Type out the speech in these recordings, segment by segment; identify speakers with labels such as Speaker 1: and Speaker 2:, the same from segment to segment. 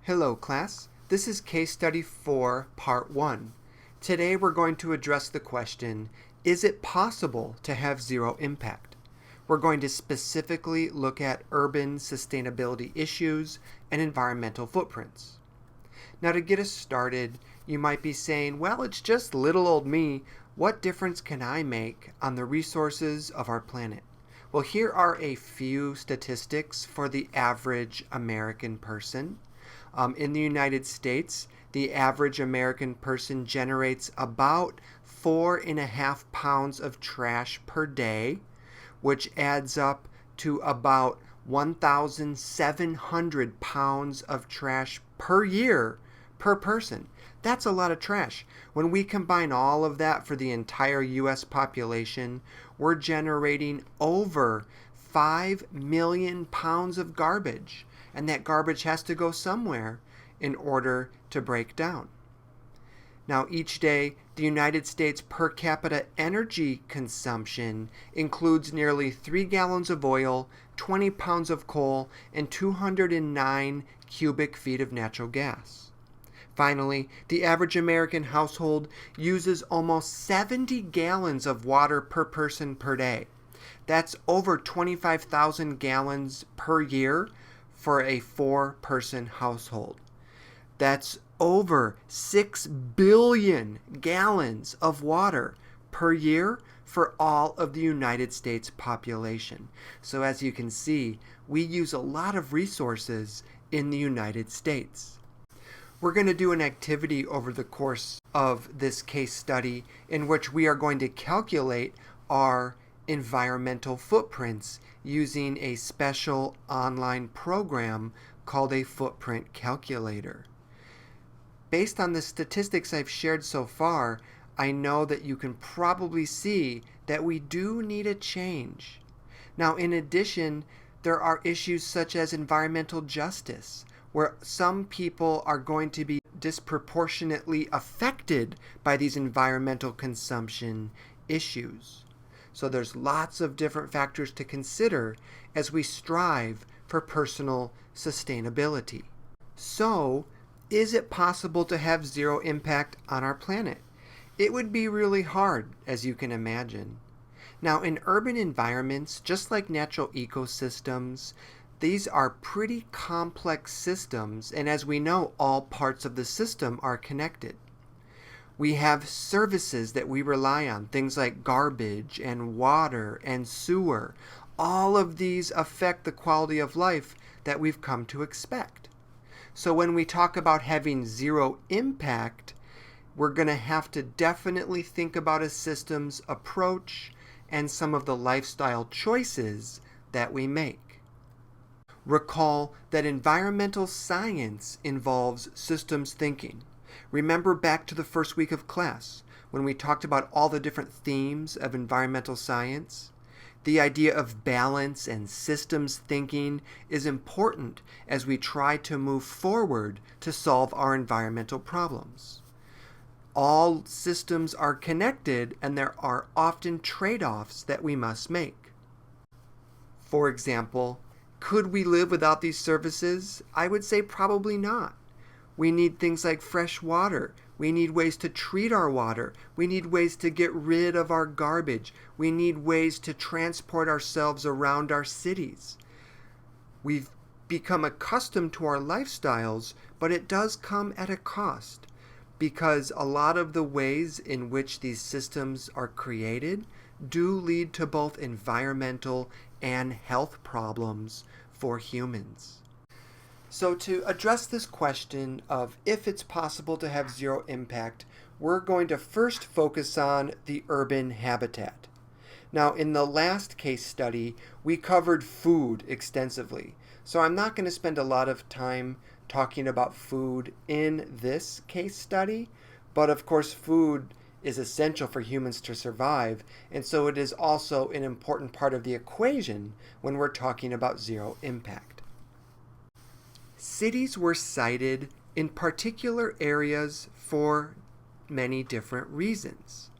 Speaker 1: Hello class, this is case study 4, part 1. Today we're going to address the question, is it possible to have zero impact? We're going to specifically look at urban sustainability issues and environmental footprints. Now to get us started, you might be saying, well, it's just little old me. What difference can I make on the resources of our planet? Well, here are a few statistics for the average American person. In the United States, the average American person generates about 4.5 pounds of trash per day, which adds up to about 1,700 pounds of trash per year per person. That's a lot of trash. When we combine all of that for the entire U.S. population, we're generating over 5 million pounds of garbage. And that garbage has to go somewhere in order to break down. Now, each day, the United States per capita energy consumption includes nearly 3 gallons of oil, 20 pounds of coal, and 209 cubic feet of natural gas. Finally, the average American household uses almost 70 gallons of water per person per day. That's over 25,000 gallons per year for a 4-person household. That's over 6 billion gallons of water per year for all of the United States population. So as you can see, we use a lot of resources in the United States. We're going to do an activity over the course of this case study in which we are going to calculate our environmental footprints using a special online program called a footprint calculator. Based on the statistics I've shared so far, I know that you can probably see that we do need a change. Now, in addition, there are issues such as environmental justice, where some people are going to be disproportionately affected by these environmental consumption issues. So there's lots of different factors to consider as we strive for personal sustainability. So, is it possible to have zero impact on our planet? It would be really hard, as you can imagine. Now, in urban environments, just like natural ecosystems, these are pretty complex systems, and as we know, all parts of the system are connected. We have services that we rely on, things like garbage and water and sewer. All of these affect the quality of life that we've come to expect. So when we talk about having zero impact, we're going to have to definitely think about a systems approach and some of the lifestyle choices that we make. Recall that environmental science involves systems thinking. Remember back to the first week of class when we talked about all the different themes of environmental science? The idea of balance and systems thinking is important as we try to move forward to solve our environmental problems. All systems are connected, and there are often trade-offs that we must make. For example, could we live without these services? I would say probably not. We need things like fresh water. We need ways to treat our water. We need ways to get rid of our garbage. We need ways to transport ourselves around our cities. We've become accustomed to our lifestyles, but it does come at a cost because a lot of the ways in which these systems are created do lead to both environmental and health problems for humans. So to address this question of if it's possible to have zero impact, we're going to first focus on the urban habitat. Now, in the last case study, we covered food extensively. So I'm not going to spend a lot of time talking about food in this case study, but of course food is essential for humans to survive, and so it is also an important part of the equation when we're talking about zero impact. Cities were cited in particular areas for many different reasons.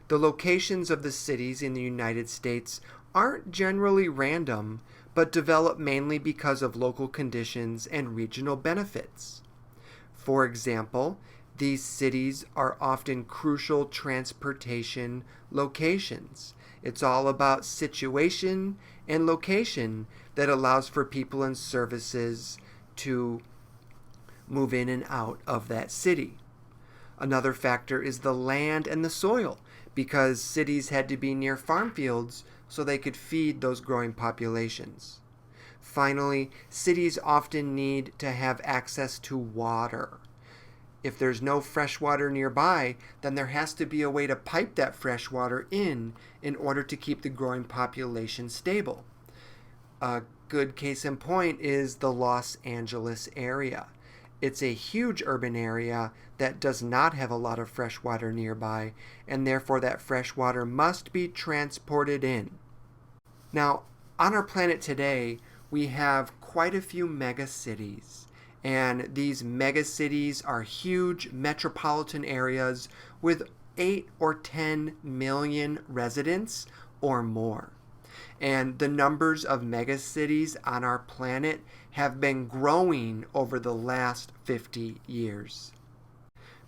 Speaker 1: The locations of the cities in the United States aren't generally random, but develop mainly because of local conditions and regional benefits. For example, these cities are often crucial transportation locations. It's all about situation and location that allows for people and services to move in and out of that city. Another factor is the land and the soil, because cities had to be near farm fields so they could feed those growing populations. Finally, cities often need to have access to water. If there's no fresh water nearby, then there has to be a way to pipe that fresh water in order to keep the growing population stable. A good case in point is the Los Angeles area. It's a huge urban area that does not have a lot of fresh water nearby, and therefore that fresh water must be transported in. Now, on our planet today, we have quite a few megacities, and these megacities are huge metropolitan areas with 8 or 10 million residents or more. And the numbers of megacities on our planet have been growing over the last 50 years.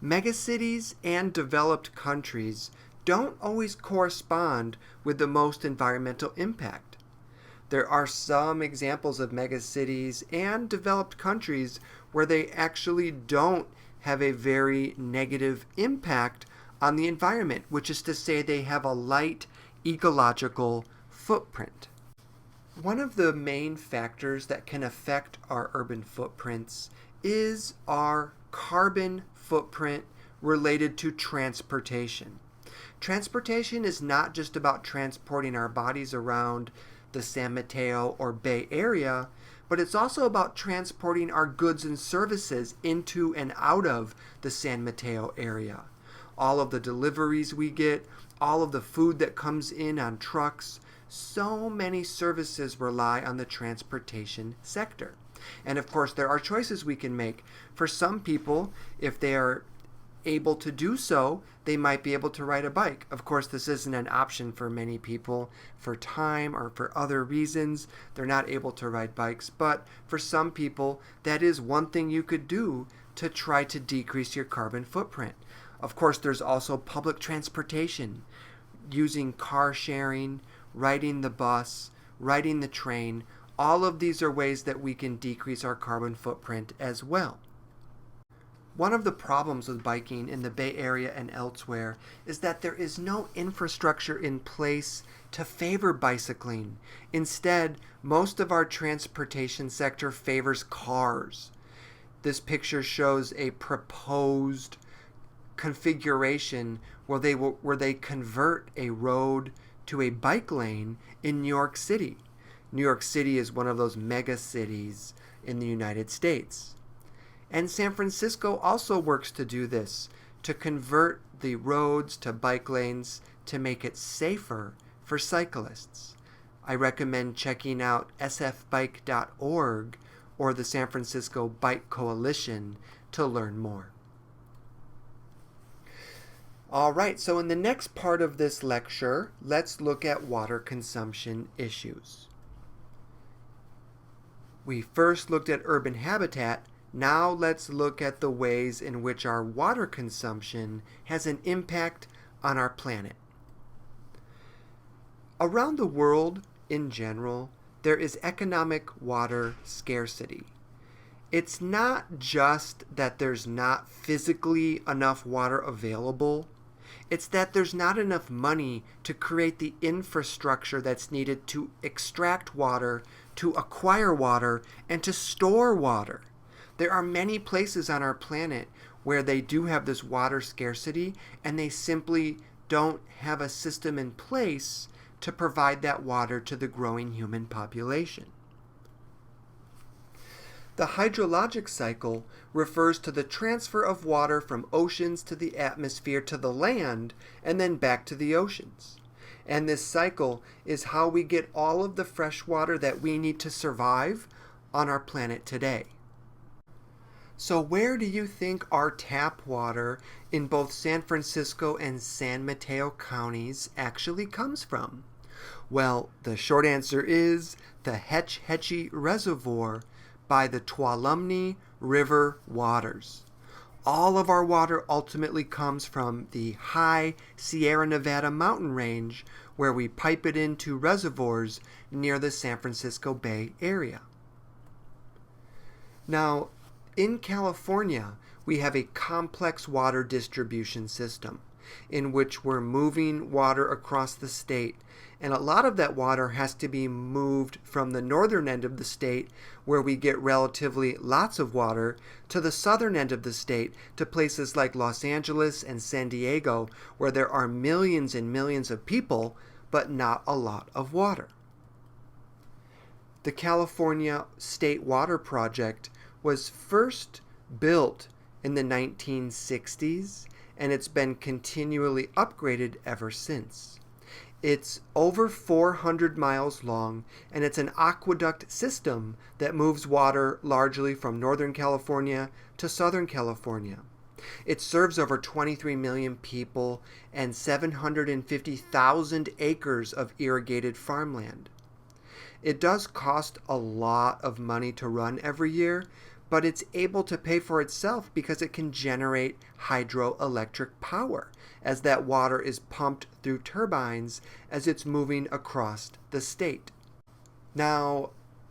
Speaker 1: Megacities and developed countries don't always correspond with the most environmental impact. There are some examples of megacities and developed countries where they actually don't have a very negative impact on the environment, which is to say they have a light ecological footprint. One of the main factors that can affect our urban footprints is our carbon footprint related to transportation. Transportation is not just about transporting our bodies around the San Mateo or Bay Area, but it's also about transporting our goods and services into and out of the San Mateo area. All of the deliveries we get, all of the food that comes in on trucks, so many services rely on the transportation sector. And of course, there are choices we can make. For some people, if they are able to do so, they might be able to ride a bike. Of course, this isn't an option for many people for time or for other reasons. They're not able to ride bikes. But for some people, that is one thing you could do to try to decrease your carbon footprint. Of course, there's also public transportation, using car sharing, riding the bus, riding the train. All of these are ways that we can decrease our carbon footprint as well. One of the problems with biking in the Bay Area and elsewhere is that there is no infrastructure in place to favor bicycling. Instead, most of our transportation sector favors cars. This picture shows a proposed configuration where they convert a road to a bike lane in New York City. New York City is one of those mega cities in the United States. And San Francisco also works to do this, to convert the roads to bike lanes to make it safer for cyclists. I recommend checking out sfbike.org or the San Francisco Bike Coalition to learn more. All right, so in the next part of this lecture, let's look at water consumption issues. We first looked at urban habitat. Now let's look at the ways in which our water consumption has an impact on our planet. Around the world, in general, there is economic water scarcity. It's not just that there's not physically enough water available. It's that there's not enough money to create the infrastructure that's needed to extract water, to acquire water, and to store water. There are many places on our planet where they do have this water scarcity, and they simply don't have a system in place to provide that water to the growing human population. The hydrologic cycle refers to the transfer of water from oceans to the atmosphere to the land and then back to the oceans. And this cycle is how we get all of the fresh water that we need to survive on our planet today. So where do you think our tap water in both San Francisco and San Mateo counties actually comes from? Well, the short answer is the Hetch Hetchy Reservoir by the Tuolumne River waters. All of our water ultimately comes from the high Sierra Nevada mountain range, where we pipe it into reservoirs near the San Francisco Bay Area. Now, in California, we have a complex water distribution system in which we're moving water across the state, and a lot of that water has to be moved from the northern end of the state, where we get relatively lots of water, to the southern end of the state, to places like Los Angeles and San Diego, where there are millions and millions of people, but not a lot of water. The California State Water Project was first built in the 1960s, and it's been continually upgraded ever since. It's over 400 miles long, and it's an aqueduct system that moves water largely from Northern California to Southern California. It serves over 23 million people and 750,000 acres of irrigated farmland. It does cost a lot of money to run every year, but it's able to pay for itself because it can generate hydroelectric power as that water is pumped through turbines as it's moving across the state. Now,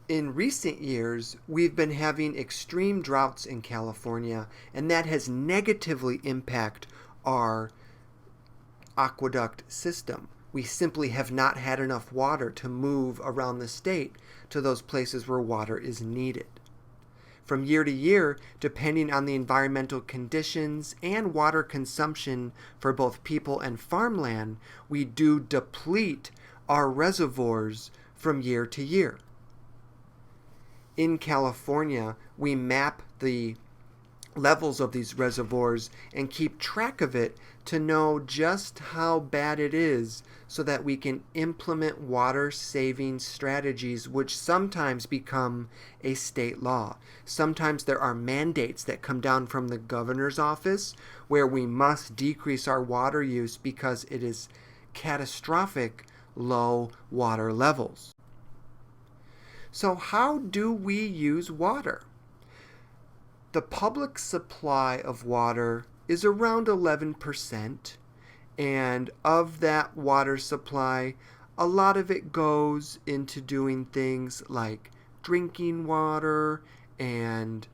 Speaker 1: in recent years, we've been having extreme droughts in California, and that has negatively impacted our aqueduct system. We simply have not had enough water to move around the state to those places where water is needed. From year to year, depending on the environmental conditions and water consumption for both people and farmland, we do deplete our reservoirs from year to year. In California, we map the levels of these reservoirs and keep track of it to know just how bad it is so that we can implement water-saving strategies, which sometimes become a state law. Sometimes there are mandates that come down from the governor's office where we must decrease our water use because it is catastrophic low water levels. So how do we use water? The public supply of water is around 11%, and of that water supply, a lot of it goes into doing things like drinking water and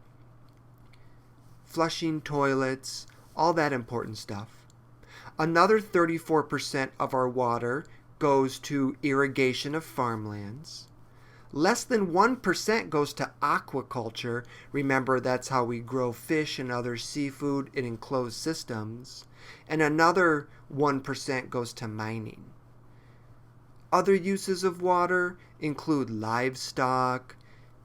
Speaker 1: flushing toilets, all that important stuff. Another 34% of our water goes to irrigation of farmlands. Less than 1% goes to aquaculture. Remember, that's how we grow fish and other seafood in enclosed systems. And another 1% goes to mining. Other uses of water include livestock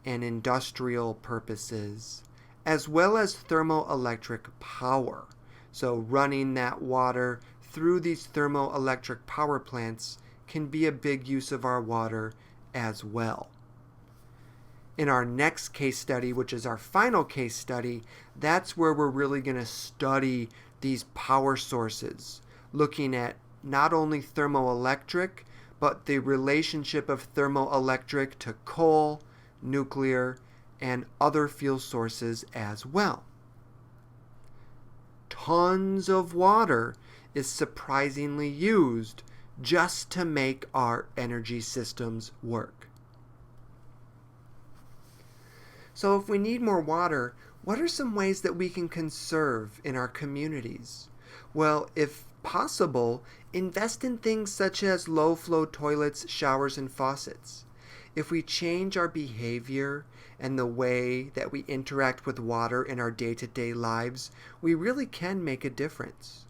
Speaker 1: and industrial purposes, as well as thermoelectric power. So running that water through these thermoelectric power plants can be a big use of our water as well. In our next case study, which is our final case study, that's where we're really going to study these power sources, looking at not only thermoelectric, but the relationship of thermoelectric to coal, nuclear, and other fuel sources as well. Tons of water is surprisingly used just to make our energy systems work. So if we need more water, what are some ways that we can conserve in our communities? Well, if possible, invest in things such as low-flow toilets, showers, and faucets. If we change our behavior and the way that we interact with water in our day-to-day lives, we really can make a difference.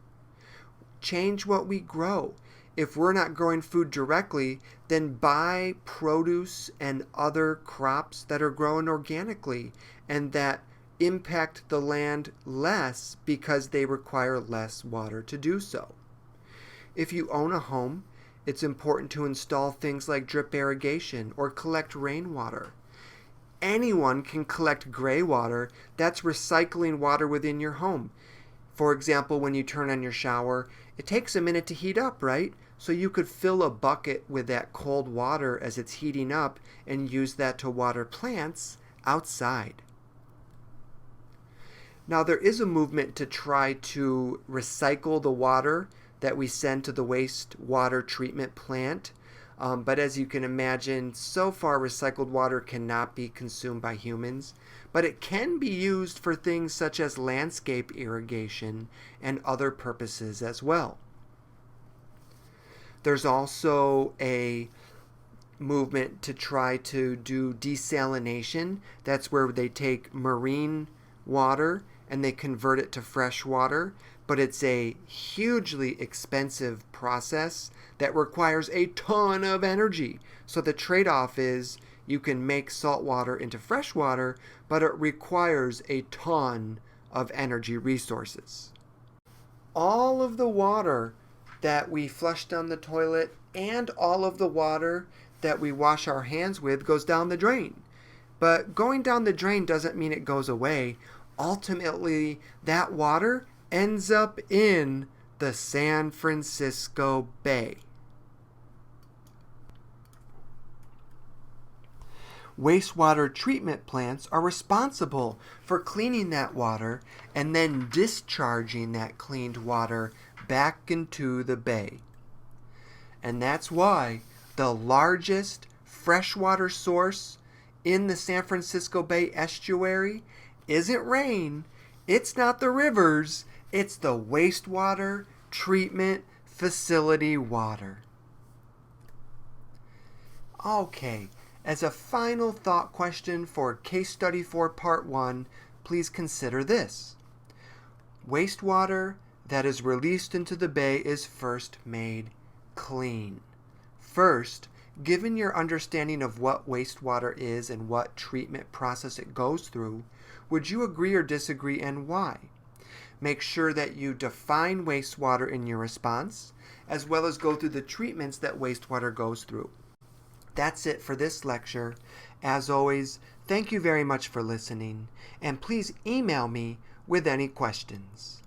Speaker 1: Change what we grow. If we're not growing food directly, then buy produce and other crops that are grown organically and that impact the land less because they require less water to do so. If you own a home, it's important to install things like drip irrigation or collect rainwater. Anyone can collect gray water. That's recycling water within your home. For example, when you turn on your shower, it takes a minute to heat up, right? So you could fill a bucket with that cold water as it's heating up and use that to water plants outside. Now, there is a movement to try to recycle the water that we send to the wastewater treatment plant. But as you can imagine, so far recycled water cannot be consumed by humans. But it can be used for things such as landscape irrigation and other purposes as well. There's also a movement to try to do desalination. That's where they take marine water and they convert it to fresh water, but it's a hugely expensive process that requires a ton of energy. So the trade-off is you can make salt water into fresh water, but it requires a ton of energy resources. All of the water that we flush down the toilet and all of the water that we wash our hands with goes down the drain. But going down the drain doesn't mean it goes away. Ultimately, that water ends up in the San Francisco Bay. Wastewater treatment plants are responsible for cleaning that water and then discharging that cleaned water back into the bay. And that's why the largest freshwater source in the San Francisco Bay estuary isn't rain, it's not the rivers, it's the wastewater treatment facility water. Okay, as a final thought question for Case Study 4 Part 1, please consider this. Wastewater that is released into the bay is first made clean. First, given your understanding of what wastewater is and what treatment process it goes through, would you agree or disagree and why? Make sure that you define wastewater in your response, as well as go through the treatments that wastewater goes through. That's it for this lecture. As always, thank you very much for listening, and please email me with any questions.